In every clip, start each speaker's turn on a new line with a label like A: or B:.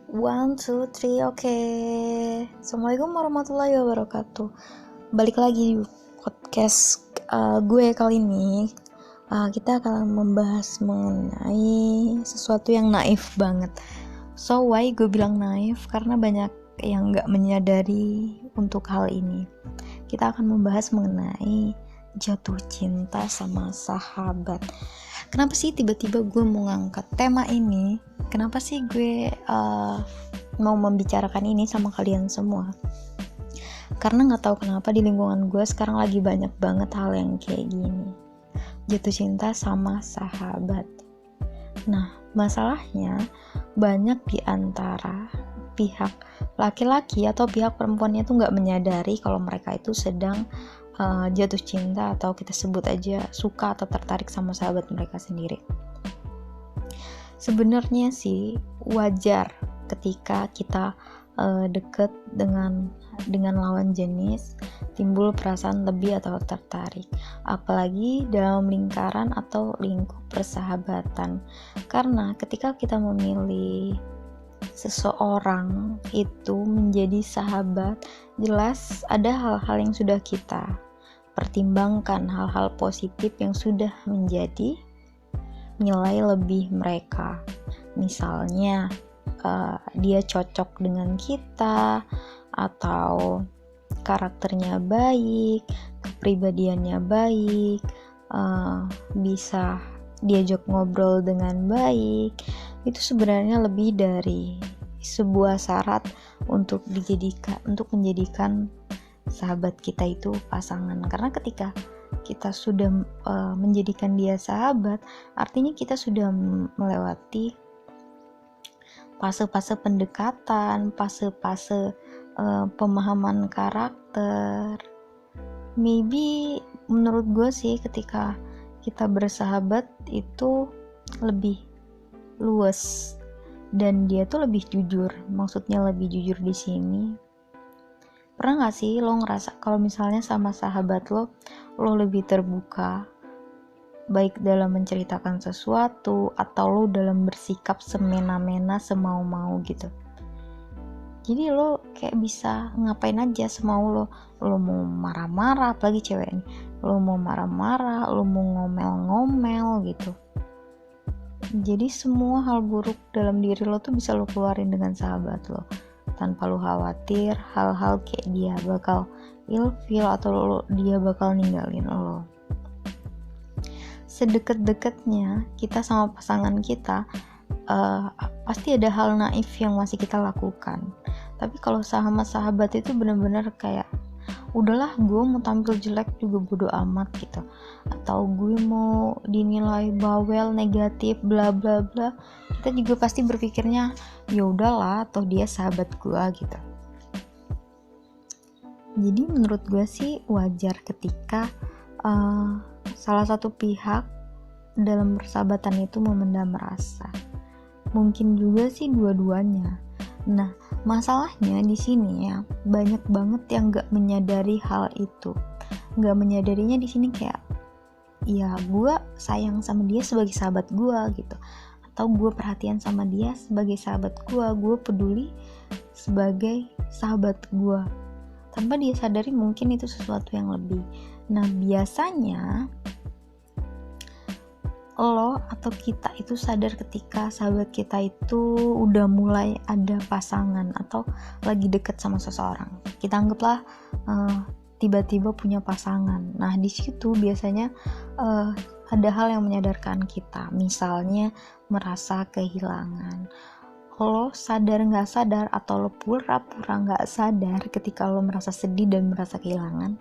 A: One, two, three, oke. Assalamualaikum warahmatullahi wabarakatuh. Balik lagi di podcast gue kali ini. Kita akan membahas mengenai sesuatu yang naif banget. So why gue bilang naif? Karena banyak yang gak menyadari untuk hal ini. Kita akan membahas mengenai jatuh cinta sama sahabat. Kenapa sih tiba-tiba gue mau ngangkat tema ini? Kenapa sih gue mau membicarakan ini sama kalian semua? Karena gak tahu kenapa di lingkungan gue sekarang lagi banyak banget hal yang kayak gini. Jatuh cinta sama sahabat. Nah, masalahnya banyak di antara pihak laki-laki atau pihak perempuannya tuh gak menyadari kalau mereka itu sedang jatuh cinta atau kita sebut aja suka atau tertarik sama sahabat mereka sendiri. Sebenarnya sih wajar ketika kita deket dengan lawan jenis timbul perasaan lebih atau tertarik, apalagi dalam lingkaran atau lingkup persahabatan. Karena ketika kita memilih seseorang itu menjadi sahabat, jelas ada hal-hal yang sudah kita pertimbangkan, hal-hal positif yang sudah menjadi nilai lebih mereka. Misalnya dia cocok dengan kita, atau karakternya baik, kepribadiannya baik, bisa diajak ngobrol dengan baik. Itu sebenarnya lebih dari sebuah syarat untuk menjadikan sahabat kita itu pasangan. Karena ketika kita sudah menjadikan dia sahabat, artinya kita sudah melewati fase-fase pendekatan, fase-fase pemahaman karakter. Maybe menurut gue sih ketika kita bersahabat itu lebih luas dan dia tuh lebih jujur. Maksudnya lebih jujur di sini, pernah gak sih lo ngerasa kalau misalnya sama sahabat lo lebih terbuka, baik dalam menceritakan sesuatu atau lo dalam bersikap semena-mena, semau-mau gitu. Jadi lo kayak bisa ngapain aja semau lo mau marah-marah, apalagi cewek nih, lo mau marah-marah, lo mau ngomel-ngomel gitu. Jadi semua hal buruk dalam diri lo tuh bisa lo keluarin dengan sahabat lo, tanpa lo khawatir hal-hal kayak dia bakal ilfil atau dia bakal ninggalin lo. Sedekat-dekatnya kita sama pasangan kita, pasti ada hal naif yang masih kita lakukan. Tapi kalau sama sahabat itu benar-benar kayak udahlah, gue mau tampil jelek juga bodo amat gitu, atau gue mau dinilai bawel, negatif, bla bla bla, kita juga pasti berpikirnya ya udahlah, atau dia sahabat gue gitu. Jadi menurut gue sih wajar ketika salah satu pihak dalam persahabatan itu memendam rasa. Mungkin juga sih dua-duanya. Nah, masalahnya di sini ya, banyak banget yang gak menyadari hal itu. Gak menyadarinya di sini kayak, ya gue sayang sama dia sebagai sahabat gue gitu, atau gue perhatian sama dia sebagai sahabat gue peduli sebagai sahabat gue, tanpa dia sadari mungkin itu sesuatu yang lebih. Nah, biasanya lo atau kita itu sadar ketika sahabat kita itu udah mulai ada pasangan atau lagi deket sama seseorang. Kita anggaplah tiba-tiba punya pasangan. Nah, di situ biasanya ada hal yang menyadarkan kita, misalnya merasa kehilangan. Lo sadar nggak sadar atau lo pura-pura nggak sadar ketika lo merasa sedih dan merasa kehilangan,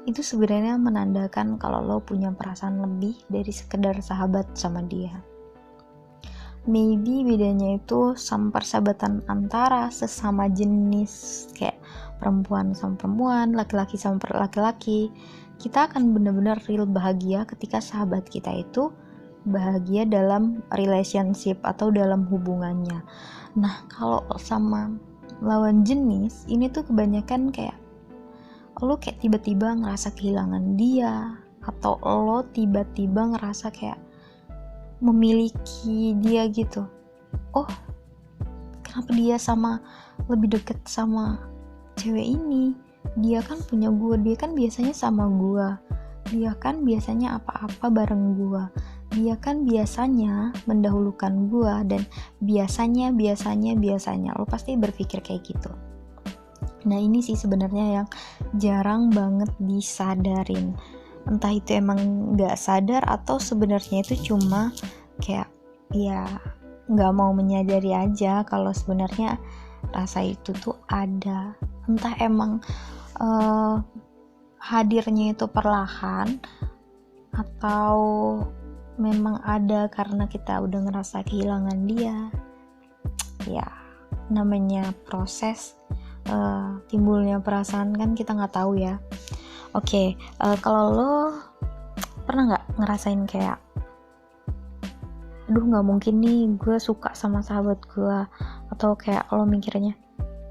A: itu sebenarnya menandakan kalau lo punya perasaan lebih dari sekedar sahabat sama dia. Maybe bedanya itu sama persahabatan antara sesama jenis, kayak perempuan sama perempuan, laki-laki sama laki-laki. Kita akan benar-benar real bahagia ketika sahabat kita itu bahagia dalam relationship atau dalam hubungannya. Nah, kalau sama lawan jenis ini tuh kebanyakan kayak lo kayak tiba-tiba ngerasa kehilangan dia, atau lo tiba-tiba ngerasa kayak memiliki dia gitu. Oh, kenapa dia lebih deket sama cewek ini, dia kan punya gue, dia kan biasanya sama gue, dia kan biasanya apa-apa bareng gue, dia kan biasanya mendahulukan gue, dan biasanya lo pasti berpikir kayak gitu. Nah ini sih sebenarnya yang jarang banget disadarin, entah itu emang gak sadar atau sebenarnya itu cuma kayak ya gak mau menyadari aja kalau sebenarnya rasa itu tuh ada, entah emang hadirnya itu perlahan atau memang ada karena kita udah ngerasa kehilangan dia. Ya namanya proses timbulnya perasaan kan kita nggak tahu ya. Oke, kalau lo pernah nggak ngerasain kayak aduh nggak mungkin nih gue suka sama sahabat gue, atau kayak lo mikirnya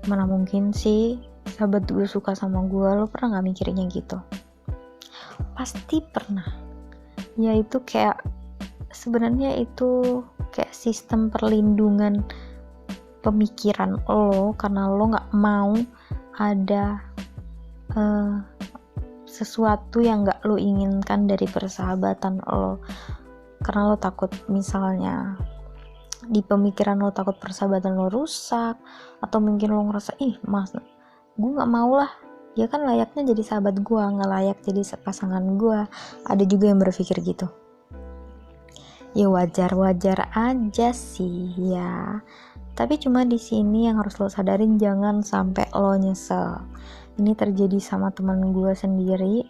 A: mana mungkin sih sahabat gue suka sama gue, lo pernah nggak mikirnya gitu? Pasti pernah. Ya itu kayak sebenarnya itu kayak sistem perlindungan pemikiran lo, karena lo nggak mau ada sesuatu yang nggak lo inginkan dari persahabatan lo, karena lo takut misalnya di pemikiran lo takut persahabatan lo rusak, atau mungkin lo ngerasa mas gue nggak mau lah, dia kan layaknya jadi sahabat gue, nggak layak jadi pasangan gue. Ada juga yang berpikir gitu. Ya wajar aja sih ya, tapi cuma di sini yang harus lo sadarin, jangan sampai lo nyesel. Ini terjadi sama teman gue sendiri.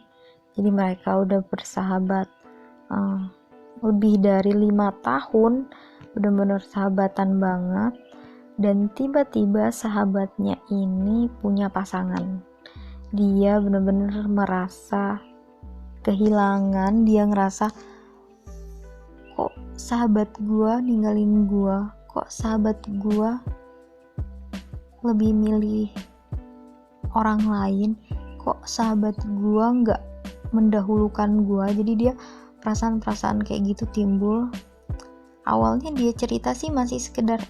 A: Jadi mereka udah bersahabat lebih dari 5 tahun, benar-benar sahabatan banget, dan tiba-tiba sahabatnya ini punya pasangan. Dia benar-benar merasa kehilangan, dia ngerasa kok sahabat gue ninggalin gue, kok sahabat gue lebih milih orang lain, kok sahabat gue gak mendahulukan gue. Jadi dia perasaan-perasaan kayak gitu timbul. Awalnya dia cerita sih masih sekedar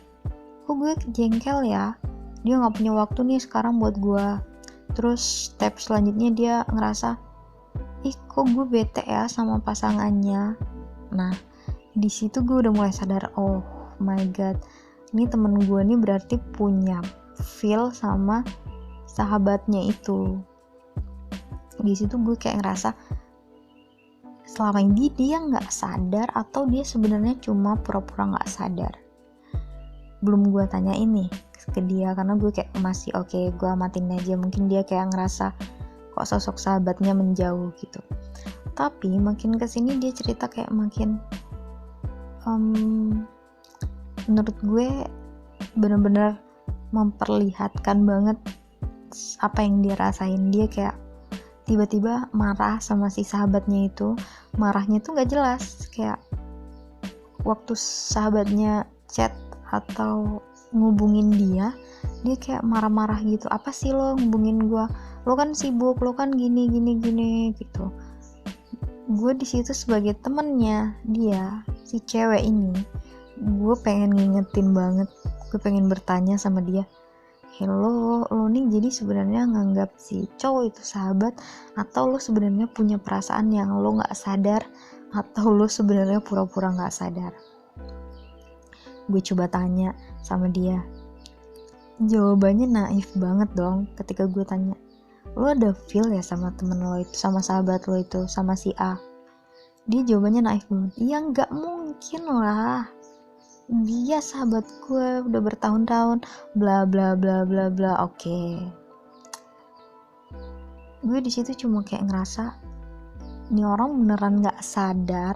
A: kok gue kejengkel ya, dia gak punya waktu nih sekarang buat gue. Terus step selanjutnya dia ngerasa kok gue bete ya sama pasangannya. Nah di situ gue udah mulai sadar, oh my god, ini temen gue nih berarti punya feel sama sahabatnya itu. Di situ gue kayak ngerasa selama ini dia nggak sadar atau dia sebenarnya cuma pura-pura nggak sadar. Belum gue tanya ini ke dia karena gue kayak masih oke, gue amatin aja, mungkin dia kayak ngerasa kok sosok sahabatnya menjauh gitu. Tapi makin kesini dia cerita kayak makin menurut gue bener-bener memperlihatkan banget apa yang dia rasain. Dia kayak tiba-tiba marah sama si sahabatnya itu. Marahnya tuh gak jelas, kayak waktu sahabatnya chat atau ngubungin dia kayak marah-marah gitu. Apa sih lo ngubungin gue, lo kan sibuk, lo kan gini gitu. Gue di situ sebagai temennya dia, si cewek ini, gue pengen ngingetin banget, gue pengen bertanya sama dia, lo nih jadi sebenarnya nganggap si cowok itu sahabat, atau lo sebenarnya punya perasaan yang lo nggak sadar, atau lo sebenarnya pura-pura nggak sadar. Gue coba tanya sama dia, jawabannya naif banget dong. Ketika gue tanya, lo ada feel ya sama temen lo itu, sama sahabat lo itu, sama si A? Dia jawabannya naif banget, iya nggak mungkin lah, dia sahabat gue udah bertahun-tahun, bla bla bla bla bla. Oke. Gue di situ cuma kayak ngerasa ini orang beneran nggak sadar,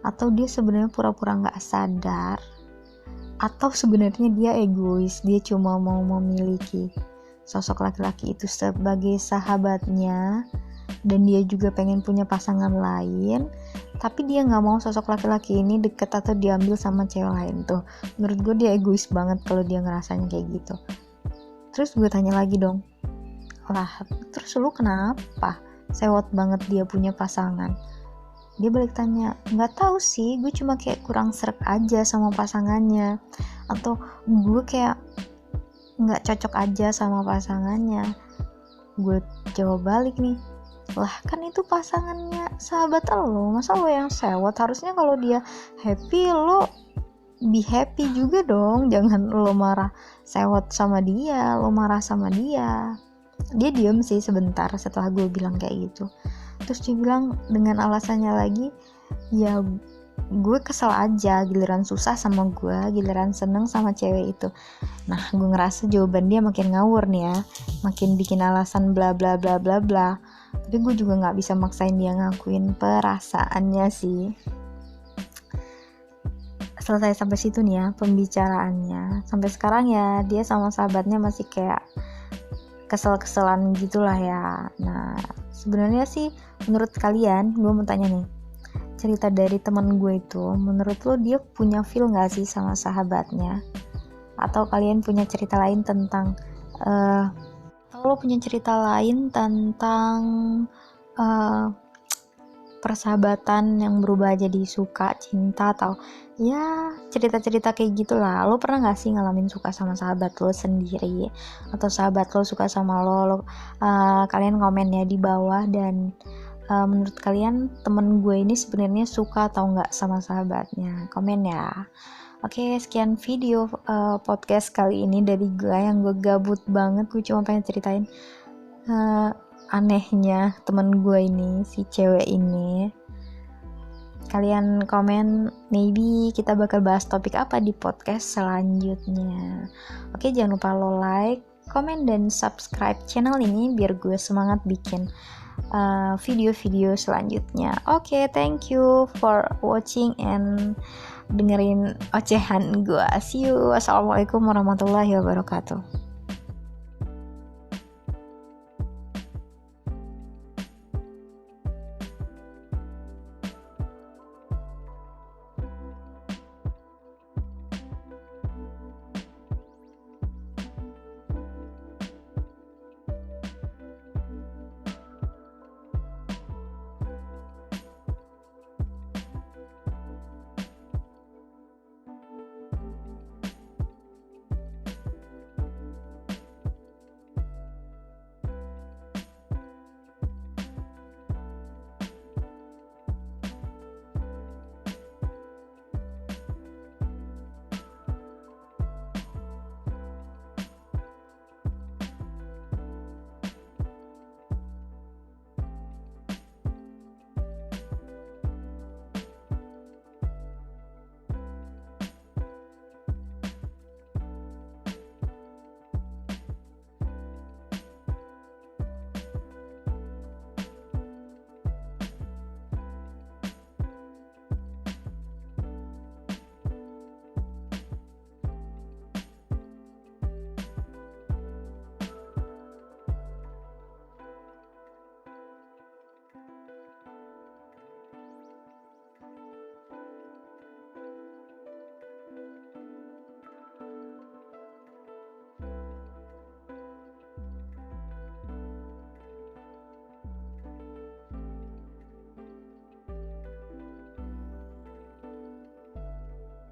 A: atau dia sebenarnya pura-pura nggak sadar, atau sebenarnya dia egois, dia cuma mau memiliki sosok laki-laki itu sebagai sahabatnya, dan dia juga pengen punya pasangan lain, tapi dia nggak mau sosok laki-laki ini deket atau diambil sama cewek lain. Tuh menurut gue dia egois banget kalau dia ngerasanya kayak gitu. Terus gue tanya lagi dong, lah terus lu kenapa sewot banget dia punya pasangan? Dia balik tanya, nggak tahu sih, gue cuma kayak kurang srek aja sama pasangannya, atau gue kayak nggak cocok aja sama pasangannya. Gue jawab balik nih, lah kan itu pasangannya sahabat lo, masa lo yang sewot? Harusnya kalau dia happy lo be happy juga dong, jangan lo marah sewot sama dia, lo marah sama dia. Dia diem sih sebentar setelah gue bilang kayak gitu. Terus dia bilang dengan alasannya lagi, ya gue kesel aja, giliran susah sama gue, giliran seneng sama cewek itu. Nah, gue ngerasa jawaban dia makin ngawur nih ya, makin bikin alasan bla bla bla bla bla. Tapi gue juga nggak bisa maksain dia ngakuin perasaannya sih. Selesai sampai situ nih ya pembicaraannya. Sampai sekarang ya dia sama sahabatnya masih kayak kesel-keselan gitulah ya. Nah, sebenarnya sih menurut kalian, gue mau tanya nih, cerita dari teman gue itu, menurut lo dia punya feel nggak sih sama sahabatnya? Atau kalian punya cerita lain tentang lo punya cerita lain tentang persahabatan yang berubah jadi suka, cinta, atau ya cerita-cerita kayak gitulah. Lo pernah nggak sih ngalamin suka sama sahabat lo sendiri, atau sahabat lo suka sama lo? Kalian komen ya di bawah. Dan menurut kalian temen gue ini sebenarnya suka atau nggak sama sahabatnya? Komen ya. Oke, sekian video podcast kali ini dari gue yang gue gabut banget. Gue cuma pengen ceritain anehnya temen gue ini, si cewek ini. Kalian komen, maybe kita bakal bahas topik apa di podcast selanjutnya. Oke, jangan lupa lo like, komen, dan subscribe channel ini biar gue semangat bikin video-video selanjutnya. Oke, thank you for watching and dengerin ocehan gue. See you. Assalamualaikum warahmatullahi wabarakatuh.